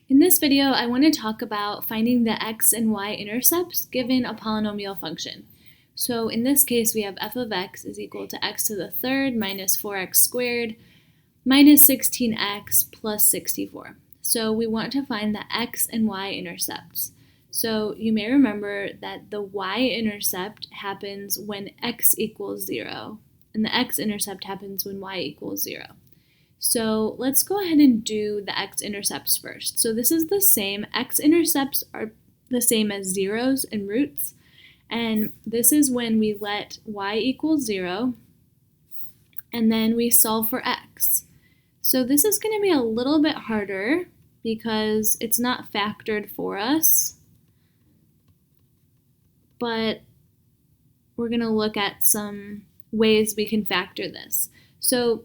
In this video, I want to talk about finding the x and y-intercepts given a polynomial function. So in this case, we have f of x is equal to x to the third minus 4x squared minus 16x plus 64. So we want to find the x and y-intercepts. So you may remember that the y-intercept happens when x equals 0, and the x-intercept happens when y equals 0. So let's go ahead and do the x-intercepts first. So this is the same. X-intercepts are the same as zeros and roots. And this is when we let y equal 0, and then we solve for x. So this is going to be a little bit harder because it's not factored for us. But we're going to look at some ways we can factor this. So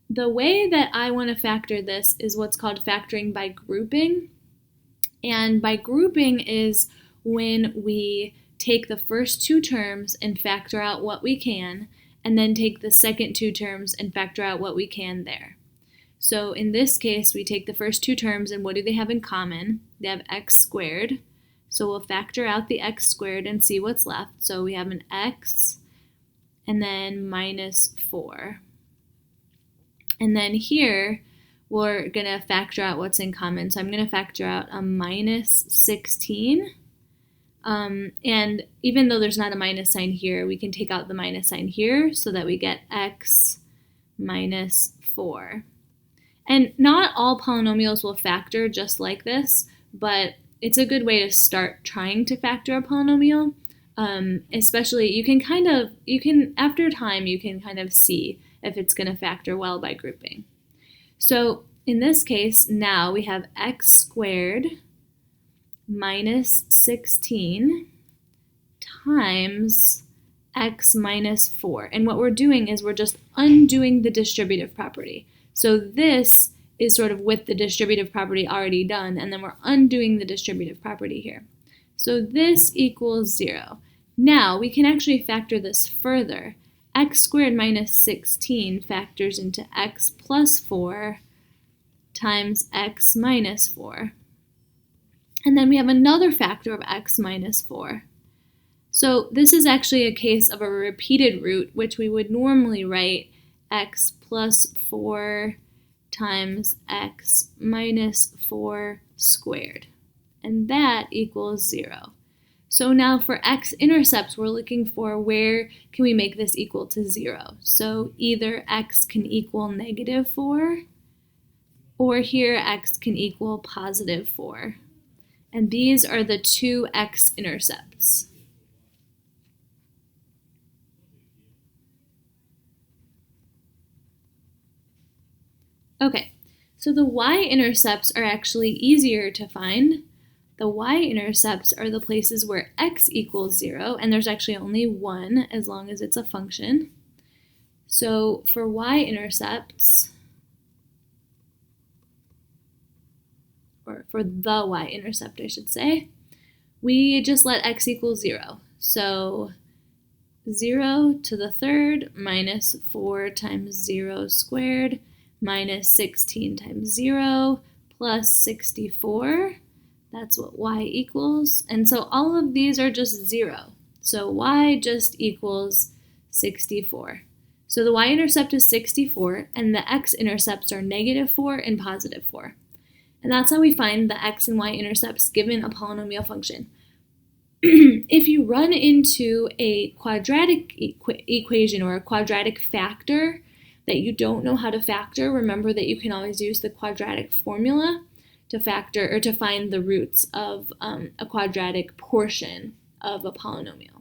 the way that I want to factor this is what's called factoring by grouping. And by grouping is when we take the first two terms and factor out what we can, and then take the second two terms and factor out what we can there. So in this case, we take the first two terms, and what do they have in common? They have x squared. So we'll factor out the x squared and see what's left. So we have an x and then minus 4. And then here, we're going to factor out what's in common. So I'm going to factor out a minus 16. And even though there's not a minus sign here, we can take out the minus sign here so that we get x minus 4. And not all polynomials will factor just like this, but it's a good way to start trying to factor a polynomial. Especially, after time, you can kind of see if it's going to factor well by grouping. So in this case, now we have x squared minus 16 times x minus 4. And what we're doing is we're just undoing the distributive property. So this is sort of with the distributive property already done, and then we're undoing the distributive property here. So this equals 0. Now we can actually factor this further. X squared minus 16 factors into x plus 4 times x minus 4. And then we have another factor of x minus 4. So this is actually a case of a repeated root, which we would normally write x plus 4 times x minus 4 squared. And that equals 0. So now for x-intercepts, we're looking for where can we make this equal to 0. So either x can equal negative 4, or here x can equal positive 4. And these are the two x-intercepts. Okay, so the y-intercepts are actually easier to find. The y-intercepts are the places where x equals 0, and there's actually only one as long as it's a function. So for y-intercepts, or for the y-intercept, I should say, we just let x equal 0. So 0 to the third minus 4 times 0 squared minus 16 times 0 plus 64. That's what y equals. And so all of these are just 0. So y just equals 64. So the y-intercept is 64, and the x-intercepts are negative 4 and positive 4. And that's how we find the x and y-intercepts given a polynomial function. If you run into a quadratic equation or a quadratic factor that you don't know how to factor, remember that you can always use the quadratic formula to factor or to find the roots of a quadratic portion of a polynomial.